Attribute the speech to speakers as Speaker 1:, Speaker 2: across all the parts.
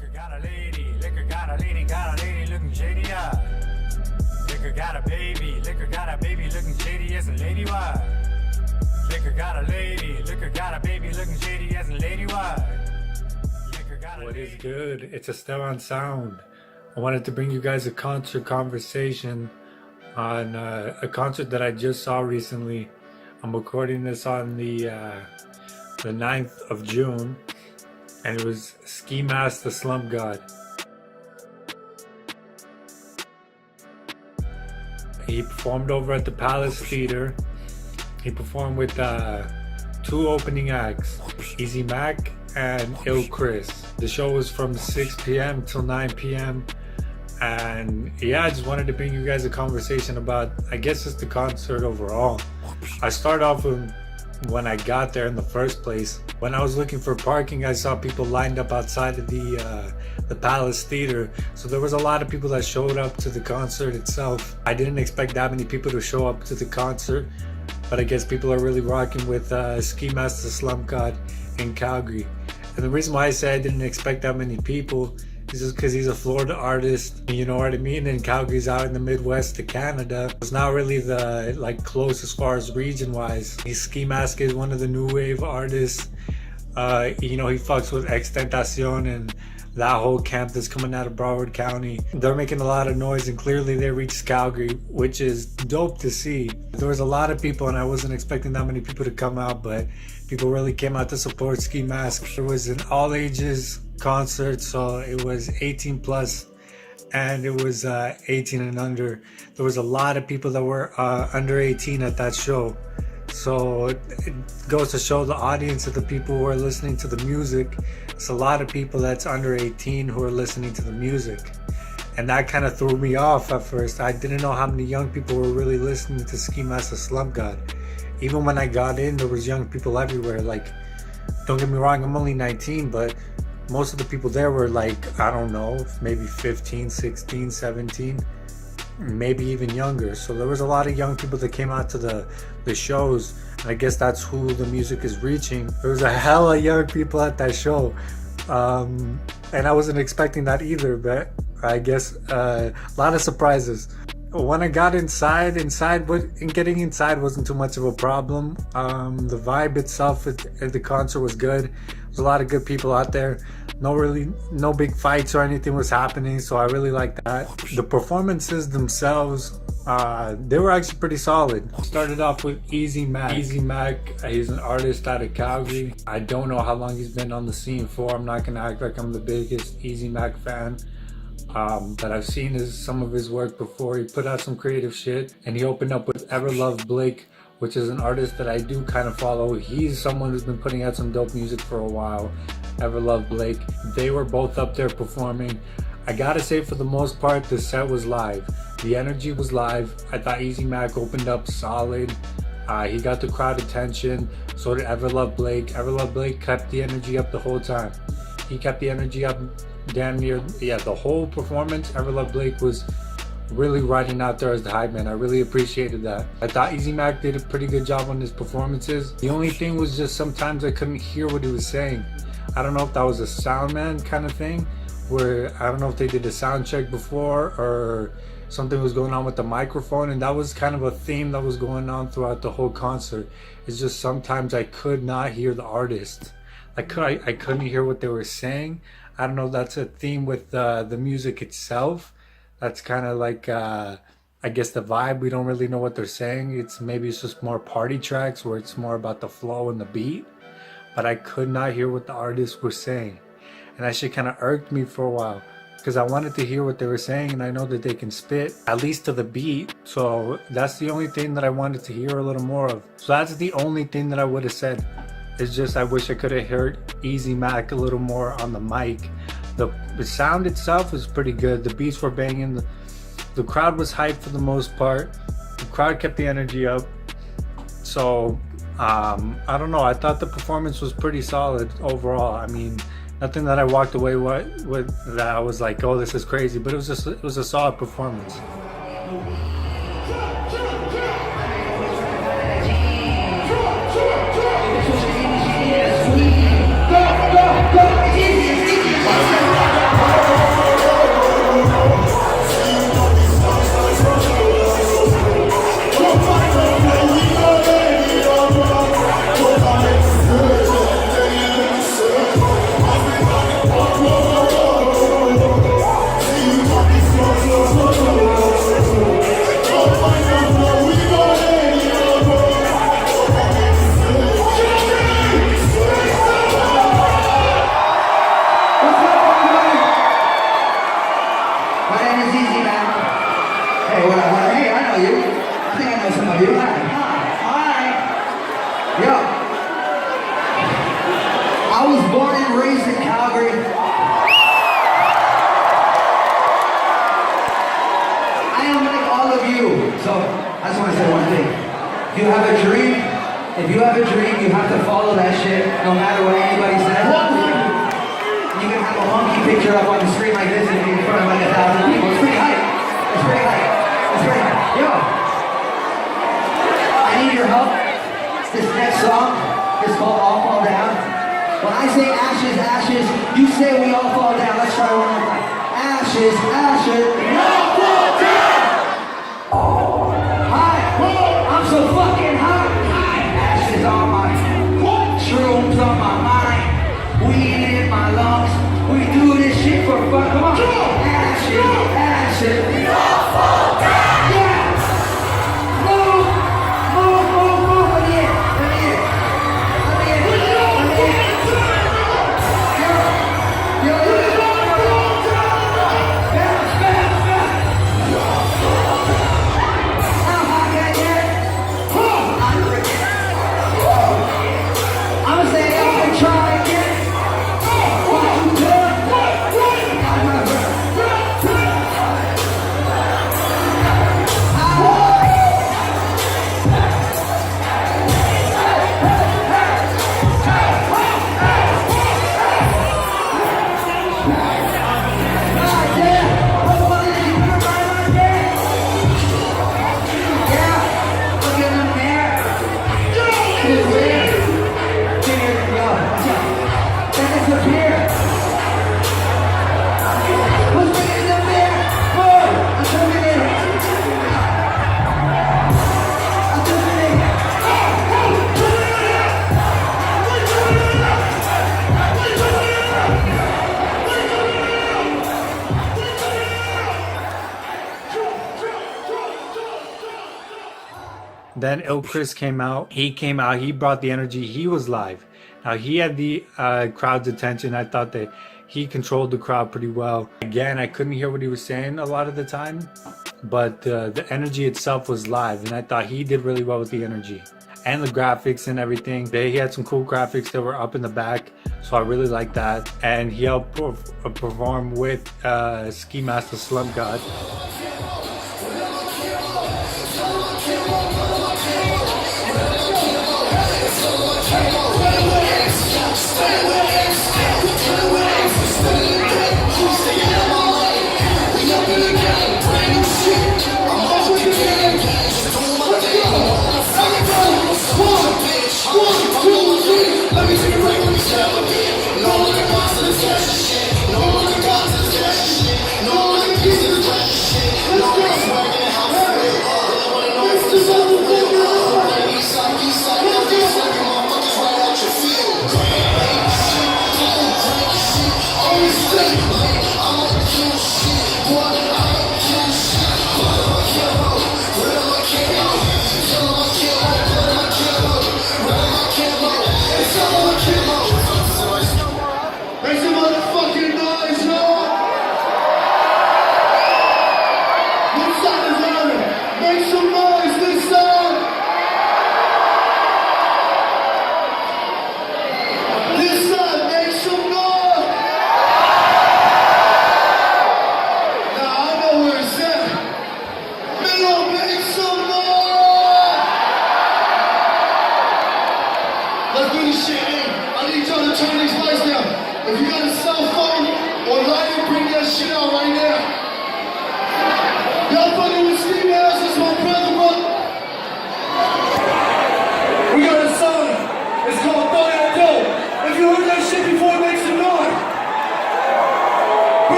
Speaker 1: Liquor got a lady, liquor got a lady looking shady, yeah. Liquor got a baby looking shady as a lady, why? Liquor got a lady, liquor got a baby looking shady as a lady, why? What is good? It's Esteban Xound. I wanted to bring you guys a concert conversation on a concert that I just saw recently. I'm recording this on the 9th of June, and it was Mask the Slump God. He performed over at the Palace Theater. He performed with two opening acts, Eazy Mac and Ill Chris. The show was from 6 p.m. till 9 p.m. And yeah, I just wanted to bring you guys a conversation about, I guess, just the concert overall. I start off with when I got there in the first place. When I was looking for parking, I saw people lined up outside of the Palace Theater. So there was a lot of people that showed up to the concert itself. I didn't expect that many people to show up to the concert, but I guess people are really rocking with Mask the Slump God in Calgary. And the reason why I say I didn't expect that many people is just because he's a Florida artist, you know what I mean? And Calgary's out in the Midwest to Canada. It's not really the close as far as region wise. Ski Mask is one of the new wave artists. He fucks with Extentacion and that whole camp that's coming out of Broward County. They're making a lot of noise, and clearly they reached Calgary, which is dope to see. There was a lot of people, and I wasn't expecting that many people to come out, but people really came out to support Ski Mask. It was an all ages concert, so it was 18 plus, and it was 18 and under. There was a lot of people that were under 18 at that show. So it goes to show the audience of the people who are listening to the music. It's a lot of people that's under 18 who are listening to the music. And that kind of threw me off at first. I didn't know how many young people were really listening to Mask the Slump God. Even when I got in, there was young people everywhere. Don't get me wrong, I'm only 19, but most of the people there were I don't know, maybe 15, 16, 17. Maybe even younger. So there was a lot of young people that came out to the shows, and I guess that's who the music is reaching. There was a hella young people at that show, and I wasn't expecting that either, but I guess a lot of surprises. When I got inside, getting inside wasn't too much of a problem. The vibe itself at the concert was good. There's a lot of good people out there. No big fights or anything was happening, so I really liked that. The performances themselves, they were actually pretty solid. Started off with Eazy Mac. Eazy Mac, he's an artist out of Calgary. I don't know how long he's been on the scene for. I'm not gonna act like I'm the biggest Eazy Mac fan. But I've seen some of his work before. He put out some creative shit, and he opened up with Evrlove Blake, which is an artist that I do kind of follow. He's someone who's been putting out some dope music for a while. Evrlove Blake. They were both up there performing. I gotta say, for the most part, the set was live. The energy was live. I thought Eazy Mac opened up solid. He got the crowd attention. So did Evrlove Blake. Evrlove Blake kept the energy up the whole time. He kept the energy up damn near, the whole performance. Evrlove Blake was really riding out there as the hype man. I really appreciated that. I thought Eazy Mac did a pretty good job on his performances. The only thing was just sometimes I couldn't hear what he was saying. I don't know if that was a sound man kind of thing, where I don't know if they did a sound check before or something was going on with the microphone, and that was kind of a theme that was going on throughout the whole concert. It's just sometimes I could not hear the artist. I couldn't hear what they were saying. I don't know if that's a theme with the music itself. That's kind of I guess the vibe. We don't really know what they're saying. Maybe it's just more party tracks where it's more about the flow and the beat. But I could not hear what the artists were saying. And that shit kind of irked me for a while, because I wanted to hear what they were saying, and I know that they can spit, at least to the beat. So that's the only thing that I wanted to hear a little more of. So that's the only thing that I would have said. It's just I wish I could have heard Eazy Mac a little more on the mic. The sound itself was pretty good. The beats were banging. The crowd was hyped for the most part. The crowd kept the energy up. So I don't know. I thought the performance was pretty solid overall. I mean, nothing that I walked away with that I was like, oh, this is crazy. But it was a solid performance.
Speaker 2: you have a dream, if you have a dream, you have to follow that shit, no matter what anybody says. You can have a monkey picture up on the screen like this and be in front of like 1,000 people. It's pretty hype. It's pretty hype. It's pretty hype. Yo, I need your help. This next song is called All Fall Down. When I say ashes, ashes, you say we all fall down. Let's try one more time. Ashes, ashes, we all fall down. Hi, I'm so fucking hot. Ashes on my shrooms on my mind. Weed in my lungs. We do this shit for fun. Come on. Ashes, ashes, we all fall down. Yeah. Move, move, move, move. Let me in. Let me in. Let me in. Let me in. Yo, yo, yo. Bounce, bounce, bounce. How high can I get? I'm gonna say I'm gonna try again.
Speaker 1: Then Il Chris came out. He came out. He brought the energy. He was live. Now he had the crowd's attention. I thought that he controlled the crowd pretty well. Again, I couldn't hear what he was saying a lot of the time, but the energy itself was live, and I thought he did really well with the energy and the graphics and everything. He had some cool graphics that were up in the back, so I really liked that. And he helped perform with Mask the Slump God.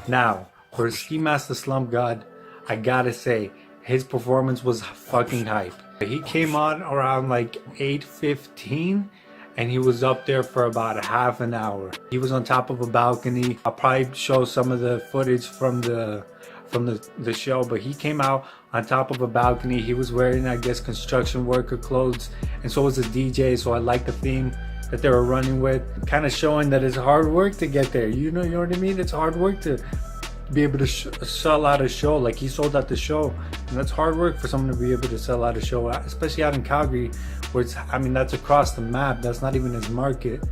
Speaker 1: Now, for Mask the Slump God, I gotta say, his performance was fucking hype. He came on around like 8:15 and he was up there for about a half an hour. He was on top of a balcony. I'll probably show some of the footage from the show, but he came out on top of a balcony. He was wearing, I guess, construction worker clothes, and so was the DJ. So I like the theme that they were running with, kind of showing that it's hard work to get there. You know what I mean? It's hard work to be able to sell out a show. Like, he sold out the show, and that's hard work for someone to be able to sell out a show, especially out in Calgary, where it's, I mean, that's across the map. That's not even his market,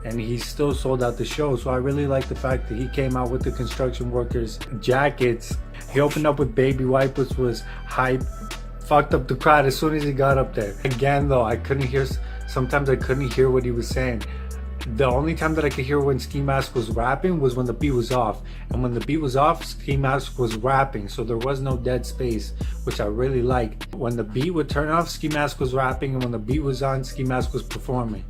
Speaker 1: and he still sold out the show. So I really like the fact that he came out with the construction workers jackets. He opened up with Baby Wipe, which was hype. Fucked up the crowd as soon as he got up there. Again though, sometimes I couldn't hear what he was saying. The only time that I could hear when Ski Mask was rapping was when the beat was off. And when the beat was off, Ski Mask was rapping. So there was no dead space, which I really liked. When the beat would turn off, Ski Mask was rapping. And when the beat was on, Ski Mask was performing,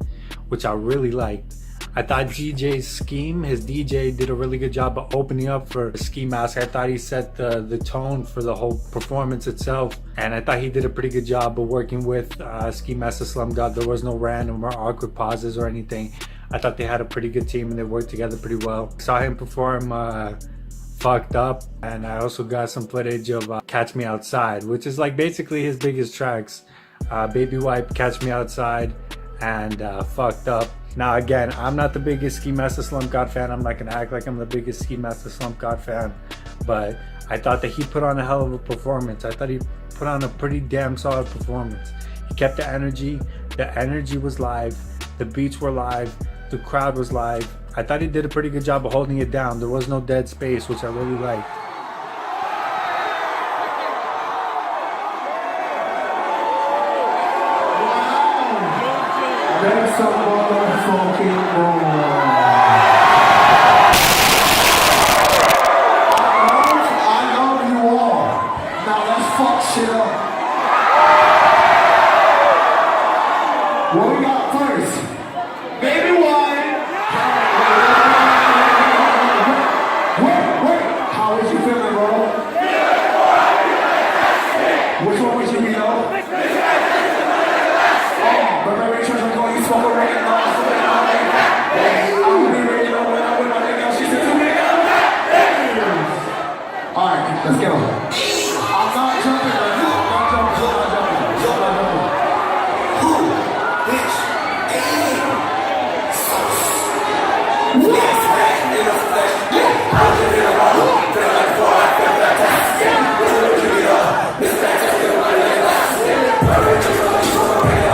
Speaker 1: which I really liked. I thought GJ's Scheme, his DJ, did a really good job of opening up for Ski Mask. I thought he set the tone for the whole performance itself. And I thought he did a pretty good job of working with Mask the Slump God. There was no random or awkward pauses or anything. I thought they had a pretty good team and they worked together pretty well. I saw him perform Fucked Up, and I also got some footage of Catch Me Outside, which is like basically his biggest tracks. Baby Wipe, Catch Me Outside, and Fucked Up. Now again, I'm not the biggest Mask the Slump God fan. I'm not gonna act like I'm the biggest Mask the Slump God fan, but I thought that he put on a hell of a performance. I thought he put on a pretty damn solid performance. He kept the energy. The energy was live. The beats were live. The crowd was live. I thought he did a pretty good job of holding it down. There was no dead space, which I really liked.
Speaker 2: There's some motherfucking more. I love you all. Now let's fuck shit up. What we got first? Baby Wine. Wait. How is you feeling, bro? Which one was you, you know? Remember church, I'm going, you smoke a ring and lost the way I'm gonna be ready to win. I win my nigga, she said to me, alright, let's go. I'm not jumping right now. I'm not jumping. Who? Bitch. Yes, man. In the flesh. I'm living in a rock. Feel like before I feel that tax. What's the look at me up? This back just get money like last. I'm rich, I'm like, you're so ready.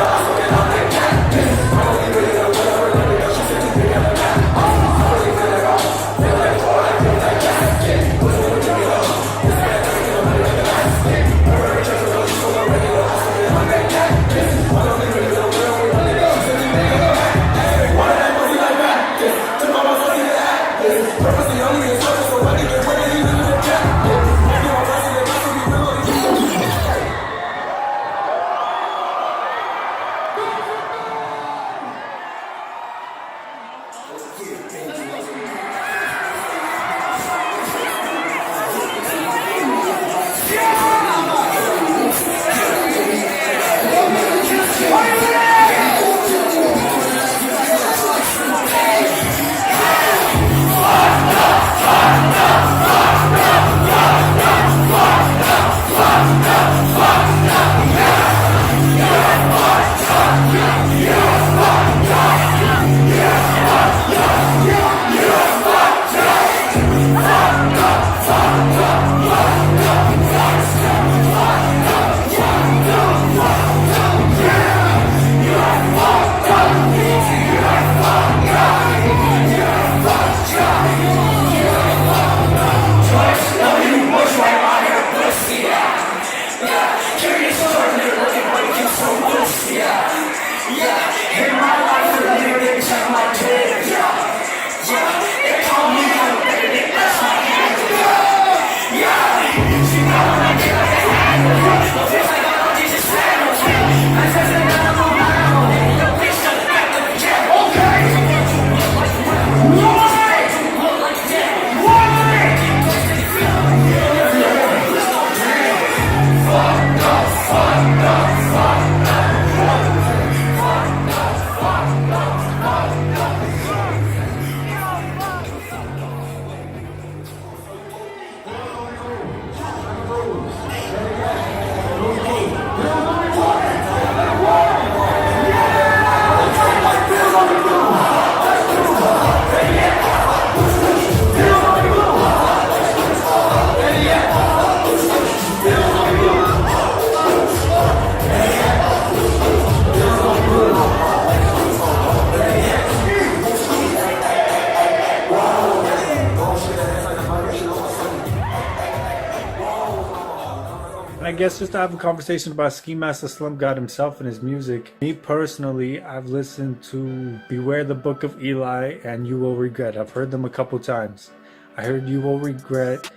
Speaker 1: I guess just to have a conversation about Mask the Slump God himself and his music. Me personally, I've listened to Beware the Book of Eli and You Will Regret. I've heard them a couple times. I heard You Will Regret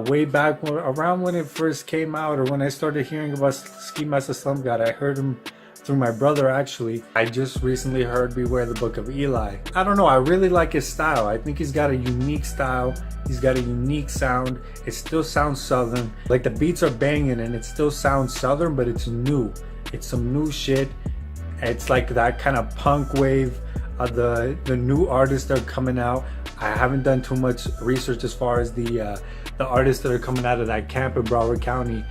Speaker 1: way back around when it first came out, or when I started hearing about Mask the Slump God. I heard him through my brother, actually. I just recently heard Beware the Book of Eli. I don't know, I really like his style. I think he's got a unique style. He's got a unique sound. It still sounds southern. Like, the beats are banging and it still sounds southern, but it's new. It's some new shit. It's like that kind of punk wave of the new artists that are coming out. I haven't done too much research as far as the artists that are coming out of that camp in Broward County,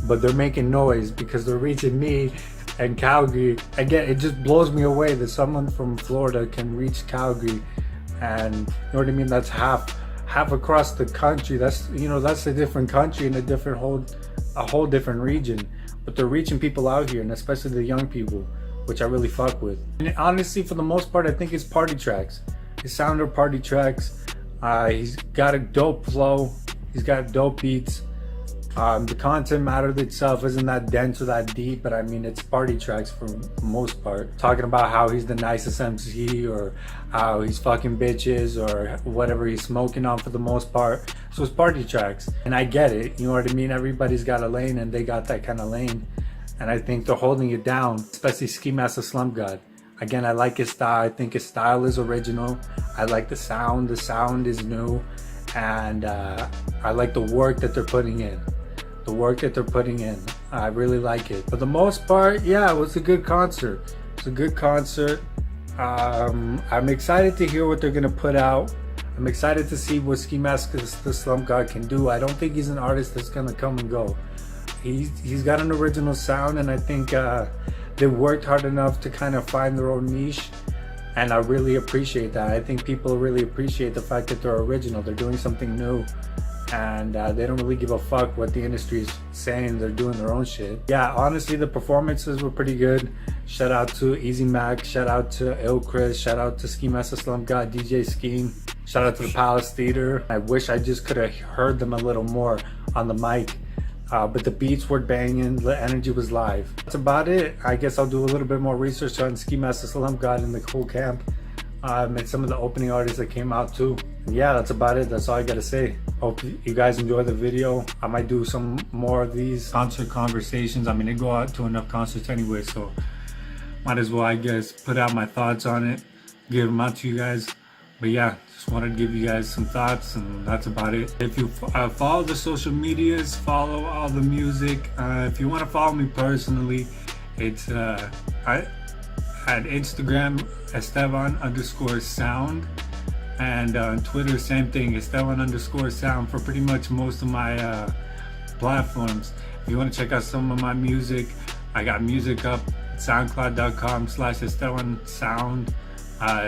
Speaker 1: but they're making noise because they're reaching me and Calgary. Again, it just blows me away that someone from Florida can reach Calgary, and you know what I mean? That's half across the country. That's, you know, that's a different country and a whole different region. But they're reaching people out here, and especially the young people, which I really fuck with. And honestly, for the most part, I think it's party tracks. His sound are party tracks. He's got a dope flow. He's got dope beats. The content matter itself isn't that dense or that deep, but I mean, it's party tracks for the most part. Talking about how he's the nicest MC, or how he's fucking bitches, or whatever he's smoking on for the most part. So it's party tracks. And I get it, you know what I mean? Everybody's got a lane, and they got that kind of lane. And I think they're holding it down, especially Mask the Slump God. Again, I like his style. I think his style is original. I like the sound. The sound is new. And I like the work that they're putting in. The work that they're putting in. I really like it. For the most part, yeah, it was a good concert. It's a good concert. I'm excited to hear what they're gonna put out. I'm excited to see what Mask the Slump God can do. I don't think he's an artist that's gonna come and go. He's got an original sound, and I think they worked hard enough to kind of find their own niche, and I really appreciate that. I think people really appreciate the fact that they're original. They're doing something new, and they don't really give a fuck what the industry is saying. They're doing their own shit. Yeah, honestly, the performances were pretty good. Shout out to Eazy Mac, shout out to Chris, shout out to Mask the Slump God, DJ Scheme, shout out to the Palace Theater. I wish I just could have heard them a little more on the mic. But the beats were banging, the energy was live. That's about it. I guess I'll do a little bit more research on Mask the Slump God in the whole camp. And some of the opening artists that came out too. And yeah, that's about it. That's all I gotta say. Hope you guys enjoy the video. I might do some more of these concert conversations. I mean, they go out to enough concerts anyway, so might as well, I guess, put out my thoughts on it, give them out to you guys. But yeah, just wanted to give you guys some thoughts, and that's about it. If you follow the social medias, follow all the music. If you want to follow me personally, it's at Instagram, Esteban_Xound, and on Twitter, same thing, Esteban_Xound, for pretty much most of my platforms. If you want to check out some of my music, I got music up at soundcloud.com/Esteban Xound.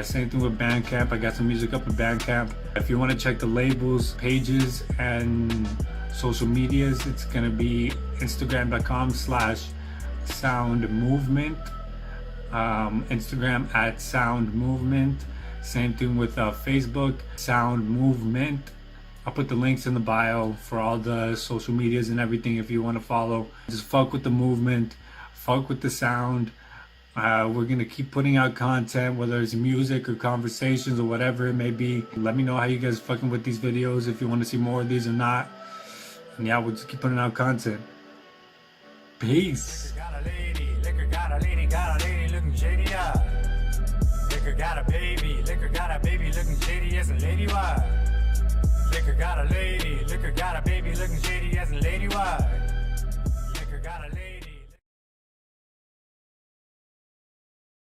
Speaker 1: Same thing with Bandcamp. I got some music up at Bandcamp. If you want to check the labels, pages, and social medias, it's gonna be Instagram.com/soundmovement, Instagram at Sound Movement. Same thing with Facebook, Sound Movement. I'll put the links in the bio for all the social medias and everything if you want to follow. Just fuck with the movement, fuck with the sound. We're gonna keep putting out content, whether it's music or conversations or whatever it may be. Let me know how you guys fucking with these videos, if you want to see more of these or not. And yeah, we'll just keep putting out content. Peace.
Speaker 3: Liquor got a lady looking shady. Liquor got a baby looking shady as a lady. Liquor got a lady.